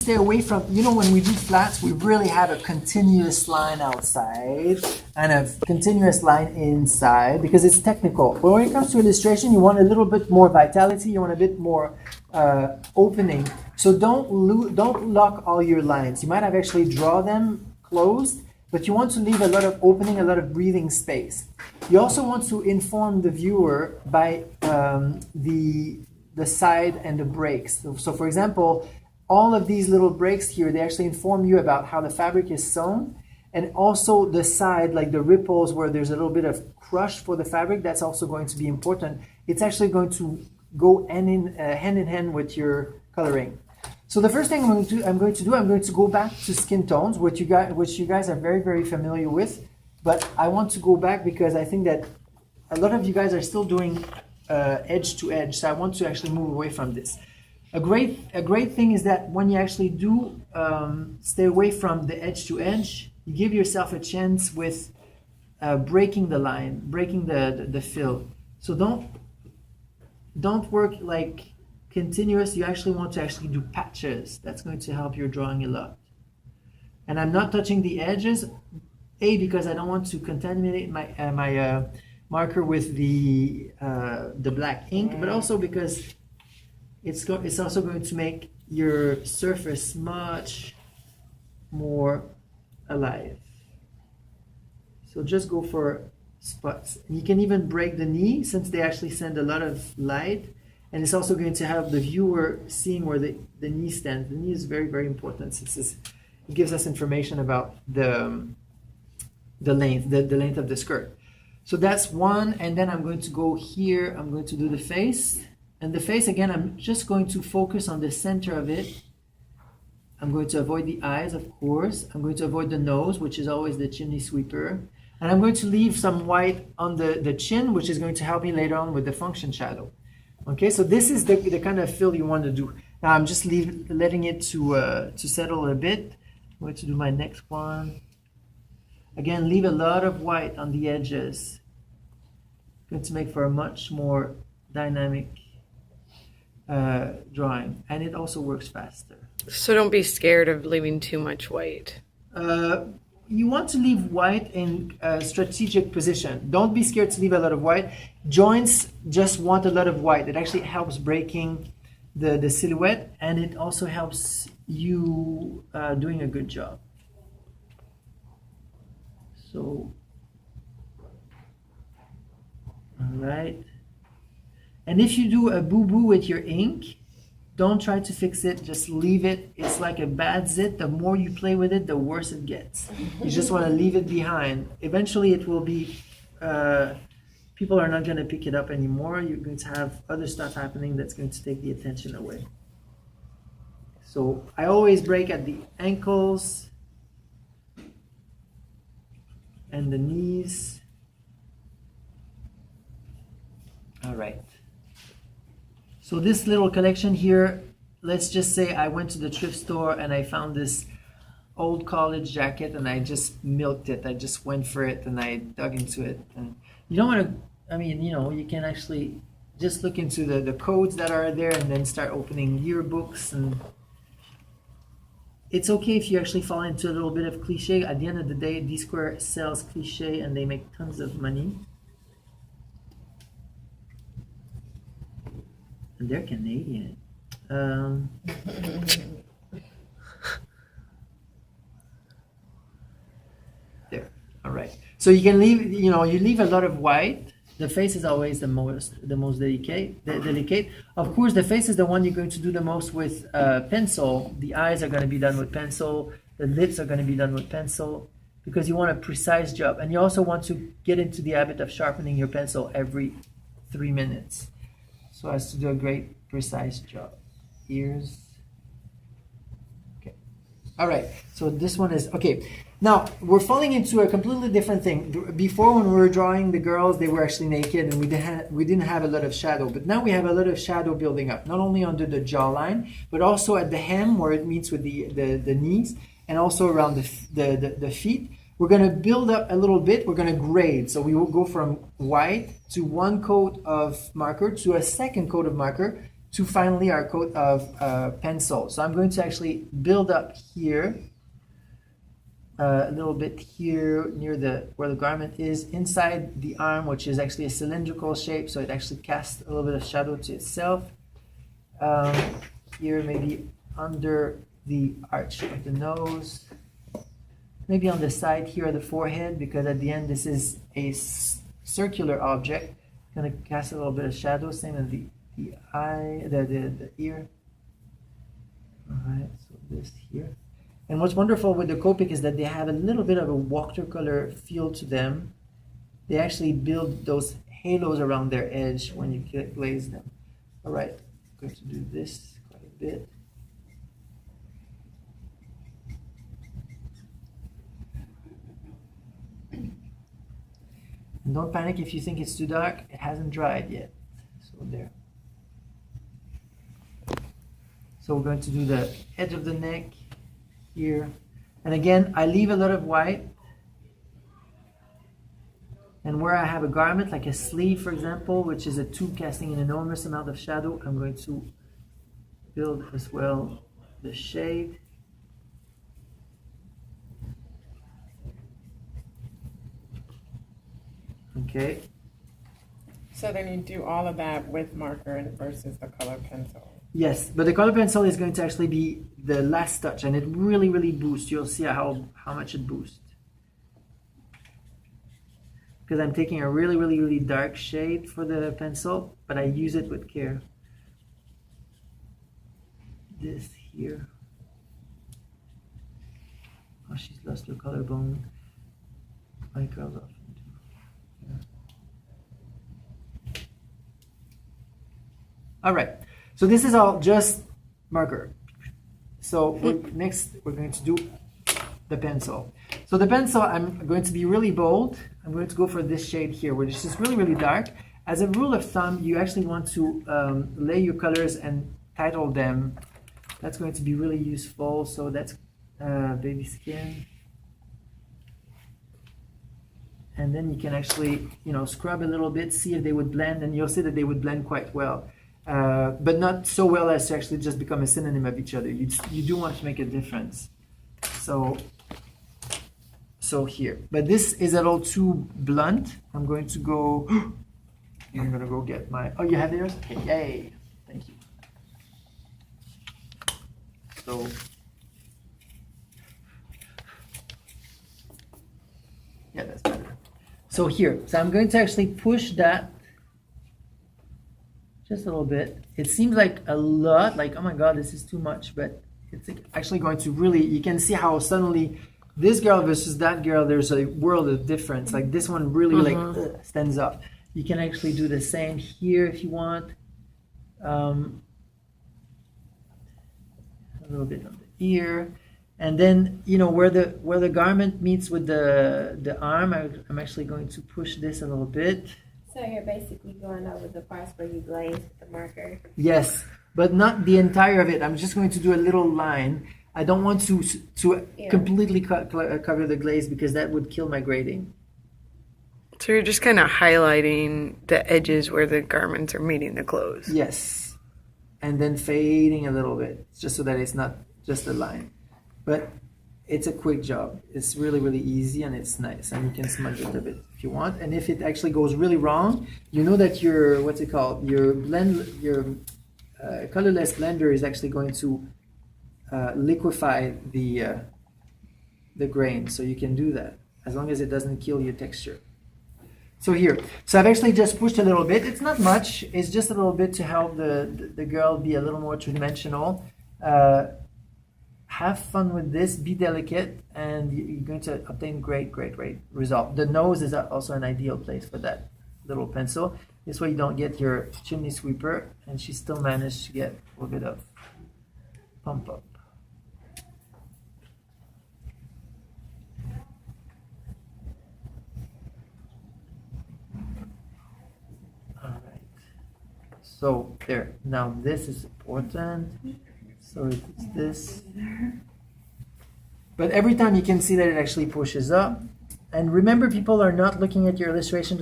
stay away from, when we do flats, we really have a continuous line outside and a continuous line inside because it's technical. But when it comes to illustration, you want a little bit more vitality, you want a bit more opening. So don't lock all your lines. You might have actually draw them closed, but you want to leave a lot of opening, a lot of breathing space. You also want to inform the viewer by the side and the breaks. So for example, all of these little breaks here, they actually inform you about how the fabric is sewn, and also the side, like the ripples where there's a little bit of crush for the fabric, that's also going to be important. It's actually going to go hand in hand with your coloring. So the first thing I'm going to go back to skin tones, which you guys are very, very familiar with, but I want to go back because I think that a lot of you guys are still doing edge to edge, so I want to actually move away from this. A great thing is that when you actually do stay away from the edge to edge, you give yourself a chance with breaking the line, breaking the fill. So don't work like continuous. You actually want to actually do patches. That's going to help your drawing a lot. And I'm not touching the edges, because I don't want to contaminate my marker with the black ink, but also because it's also going to make your surface much more alive. So just go for spots. You can even break the knee since they actually send a lot of light, and it's also going to help the viewer seeing where the knee stands. The knee is very, very important since it gives us information about the length of the skirt. So that's one, and then I'm going to go here. I'm going to do the face. And the face, again, I'm just going to focus on the center of it. I'm going to avoid the eyes, of course. I'm going to avoid the nose, which is always the chimney sweeper. And I'm going to leave some white on the chin, which is going to help me later on with the function shadow. Okay, so this is the kind of fill you want to do. Now I'm just letting it to settle a bit. I'm going to do my next one. Again, leave a lot of white on the edges. Going to make for a much more dynamic drawing, and it also works faster. So don't be scared of leaving too much white. You want to leave white in a strategic position. Don't be scared to leave a lot of white. Joints just want a lot of white. It actually helps breaking the silhouette, and it also helps you doing a good job. So, all right. And if you do a boo-boo with your ink, don't try to fix it, just leave it. It's like a bad zit. The more you play with it, the worse it gets. You just want to leave it behind. Eventually it will be, people are not going to pick it up anymore. You're going to have other stuff happening that's going to take the attention away. So I always break at the ankles and the knees. All right. So this little collection here, let's just say I went to the thrift store and I found this old college jacket and I just milked it. I just went for it and I dug into it. And you don't want to, you can actually just look into the codes that are there and then start opening yearbooks. And it's okay if you actually fall into a little bit of cliche. At the end of the day, D-Square sells cliche and they make tons of money. And they're Canadian. There. All right. So you can leave. You leave a lot of white. The face is always the most delicate. Of course, the face is the one you're going to do the most with pencil. The eyes are going to be done with pencil. The lips are going to be done with pencil because you want a precise job, and you also want to get into the habit of sharpening your pencil every 3 minutes. So as to do a great precise job. Ears. Okay. All right. So this one is okay. Now we're falling into a completely different thing. Before, when we were drawing the girls, they were actually naked and we didn't have a lot of shadow. But now we have a lot of shadow building up, not only under the jawline, but also at the hem where it meets with the knees, and also around the feet. We're going to build up a little bit. We're going to grade. So we will go from white to one coat of marker to a second coat of marker to finally our coat of pencil. So I'm going to actually build up here, a little bit here near where the garment is, inside the arm, which is actually a cylindrical shape, so it actually casts a little bit of shadow to itself. Here, maybe under the arch of the nose, maybe on the side here of the forehead, because at the end this is a circular object. Gonna cast a little bit of shadow, same as the eye, the ear. All right, so this here. And what's wonderful with the Copic is that they have a little bit of a watercolor feel to them. They actually build those halos around their edge when you glaze them. All right, I'm going to do this quite a bit. And don't panic if you think it's too dark, it hasn't dried yet. So there. So we're going to do the edge of the neck here. And again, I leave a lot of white. And where I have a garment, like a sleeve, for example, which is a tube casting an enormous amount of shadow, I'm going to build as well the shade. Okay. So then you do all of that with marker versus the color pencil. Yes, but the color pencil is going to actually be the last touch, and it really, really boosts. You'll see how much it boosts. Because I'm taking a really, really, really dark shade for the pencil, but I use it with care. This here. Oh, she's lost her collarbone. My curls off. All right, so this is all just marker. So next we're going to do the pencil. So the pencil, I'm going to be really bold. I'm going to go for this shade here, which is really, really dark. As a rule of thumb, you actually want to lay your colors and title them. That's going to be really useful. So that's baby skin. And then you can actually, scrub a little bit, see if they would blend, and you'll see that they would blend quite well. But not so well as to actually just become a synonym of each other. You do want to make a difference. So here. But this is a little too blunt. I'm going to go, I'm going to go get my, oh, you have yours? Okay, yay. Thank you. So, yeah, that's better. So here, so I'm going to actually push that just a little bit. It seems like a lot, like, oh my God, this is too much, but it's actually going to really, you can see how suddenly this girl versus that girl, there's a world of difference. Like this one really stands up. You can actually do the same here if you want. A little bit on the ear. And then, where the garment meets with the arm, I'm actually going to push this a little bit. So you're basically going over the parts where you glazed with the marker? Yes, but not the entire of it. I'm just going to do a little line. I don't want to completely cover the glaze because that would kill my grading. So you're just kind of highlighting the edges where the garments are meeting the clothes. Yes, and then fading a little bit, just so that it's not just a line. But it's a quick job. It's really, really easy and it's nice. And you can smudge it a bit if you want. And if it actually goes really wrong, you know that your, what's it called? Your colorless blender is actually going to liquefy the grain. So you can do that as long as it doesn't kill your texture. So here, so I've actually just pushed a little bit. It's not much. It's just a little bit to help the girl be a little more two-dimensional. Have fun with this, be delicate, and you're going to obtain great result. The nose is also an ideal place for that little pencil. This way you don't get your chimney sweeper, and she still managed to get a little bit of pump up. All right. So there, now this is important. So it's this. But every time you can see that it actually pushes up. And remember, people are not looking at your illustration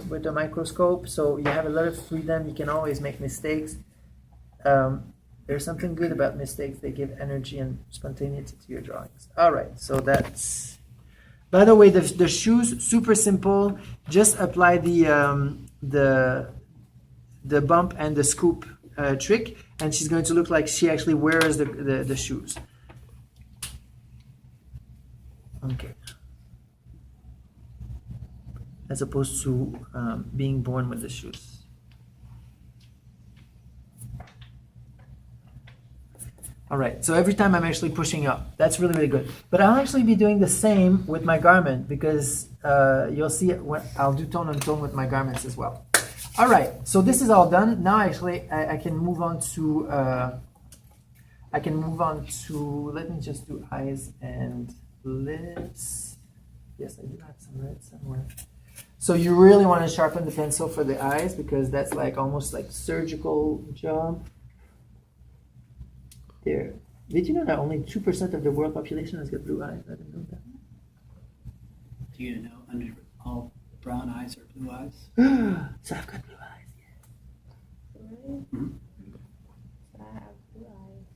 with a microscope, so you have a lot of freedom. You can always make mistakes. there's something good about mistakes. They give energy and spontaneity to your drawings. All right, so that's. By the way, the shoes super simple. Just apply the bump and the scoop trick, and she's going to look like she actually wears the shoes. Okay. As opposed to being born with the shoes. All right, so every time I'm actually pushing up. That's really, really good. But I'll actually be doing the same with my garment because you'll see it when I'll do tone on tone with my garments as well. All right, so this is all done. Now actually I can move on to, let me just do eyes and lips. Yes, I do have some red somewhere. So you really want to sharpen the pencil for the eyes because that's like almost like surgical job. There. Did you know that only 2% of the world population has got blue eyes? I didn't know that. Do you know under all brown eyes or blue eyes? So I've got blue eyes. Really? Mm-hmm. So I have blue eyes.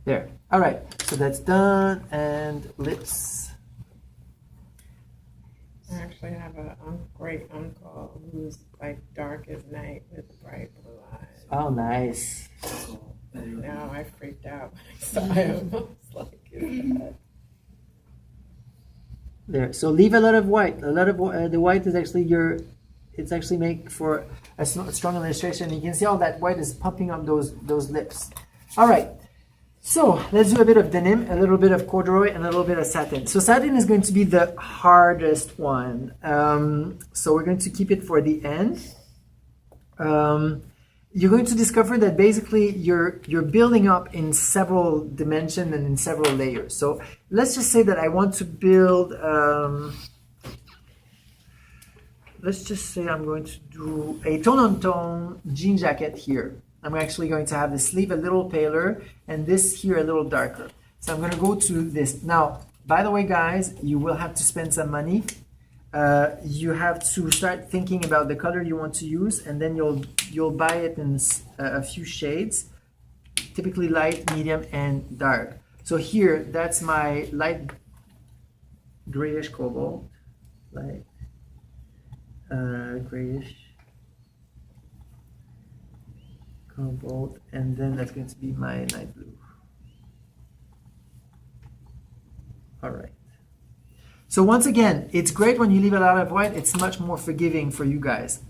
There. All right. So that's done. And lips. I actually have a great uncle who's like dark as night with bright blue eyes. Oh, nice. Cool. Now I freaked out when I saw him. I was like, is that? There. So leave a lot of white. A lot of the white is actually it's actually make for a strong illustration. You can see all that white is pumping up those lips. All right. So let's do a bit of denim, a little bit of corduroy, and a little bit of satin. So satin is going to be the hardest one. So we're going to keep it for the end. You're going to discover that basically you're building up in several dimensions and in several layers. So let's just say that I want to build. Let's just say I'm going to do a tone-on-tone jean jacket here. I'm actually going to have the sleeve a little paler and this here a little darker. So I'm going to go to this. Now, by the way, guys, you will have to spend some money. You have to start thinking about the color you want to use, and then you'll buy it in a few shades, typically light, medium, and dark. So here, that's my light grayish cobalt, light grayish cobalt, and then that's going to be my light blue. All right. So once again, it's great when you leave a lot of white. It's much more forgiving for you guys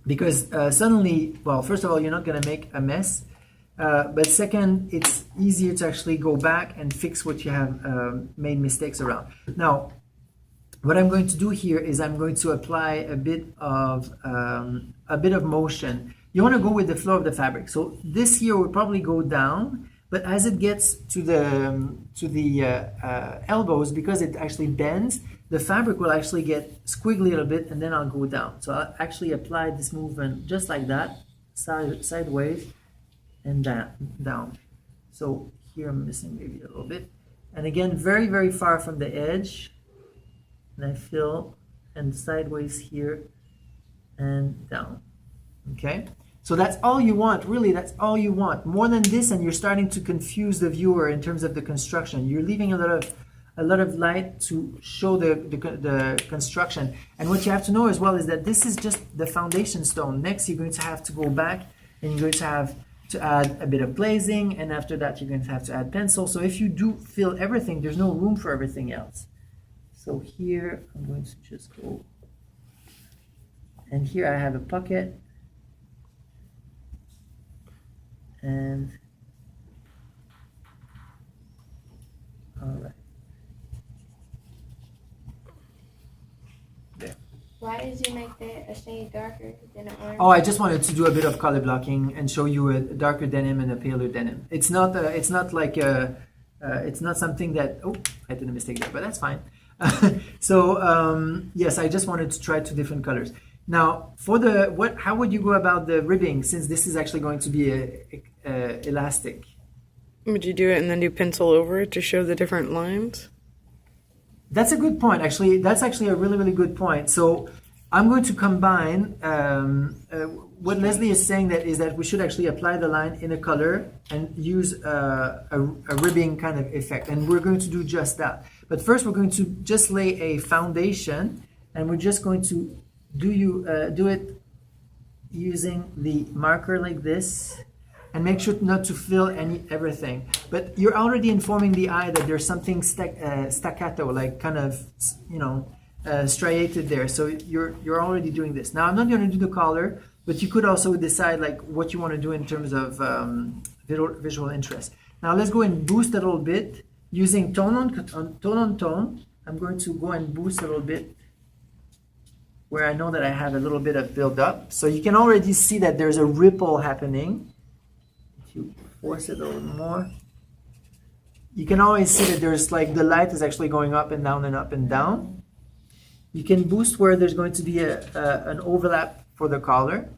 because suddenly, well, first of all, you're not going to make a mess. But second, it's easier to actually go back and fix what you have made mistakes around. Now, what I'm going to do here is I'm going to apply a bit of motion. You want to go with the flow of the fabric. So this here will probably go down. But as it gets to the elbows, because it actually bends, the fabric will actually get squiggly a little bit, and then I'll go down. So I'll actually apply this movement just like that, sideways, and down. So here I'm missing maybe a little bit. And again, very, very far from the edge. And I fill, and sideways here, and down. Okay? So that's all you want, really, that's all you want. More than this, and you're starting to confuse the viewer in terms of the construction. You're leaving a lot of light to show the construction. And what you have to know as well is that this is just the foundation stone. Next, you're going to have to go back, and you're going to have to add a bit of glazing, and after that, you're going to have to add pencil. So if you do fill everything, there's no room for everything else. So here, I'm going to just go, and here I have a pocket. And all right. There. Why did you make that a shade darker than an orange? Oh, I just wanted to do a bit of color blocking and show you a darker denim and a paler denim. It's not something that, oh, I did a mistake there, but that's fine. So yes, I just wanted to try two different colors. Now, for how would you go about the ribbing, since this is actually going to be elastic? Would you do it and then do pencil over it to show the different lines? That's a good point. Actually, that's actually a really, really good point. So I'm going to combine what Leslie is saying that is that we should actually apply the line in a color and use a ribbing kind of effect. And we're going to do just that. But first we're going to just lay a foundation, and we're just going to do it using the marker like this, and make sure not to fill everything. But you're already informing the eye that there's something staccato, like kind of, striated there. So you're already doing this. Now I'm not going to do the color, but you could also decide like what you want to do in terms of visual interest. Now let's go and boost a little bit using tone on tone. I'm going to go and boost a little bit where I know that I have a little bit of build up. So you can already see that there's a ripple happening. If you force it a little more, you can always see that there's like the light is actually going up and down and up and down. You can boost where there's going to be an overlap for the collar.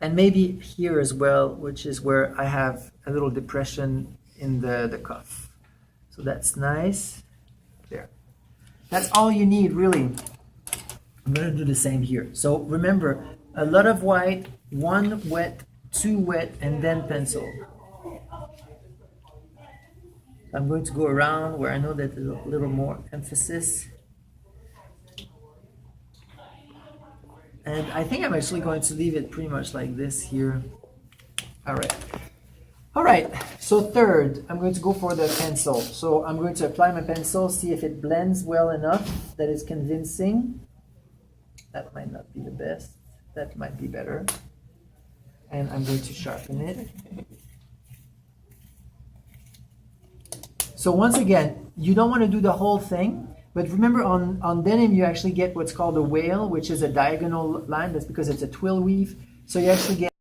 And maybe here as well, which is where I have a little depression in the cuff. So that's nice. There. That's all you need, really. I'm going to do the same here. So remember, a lot of white, one wet, two wet, and then pencil. I'm going to go around where I know that there's a little more emphasis. And I think I'm actually going to leave it pretty much like this here. All right, so third, I'm going to go for the pencil. So I'm going to apply my pencil, see if it blends well enough that it's convincing. That might not be the best. That might be better. And I'm going to sharpen it. So once again, you don't want to do the whole thing. But remember, on denim, you actually get what's called a wale, which is a diagonal line. That's because it's a twill weave. So you actually get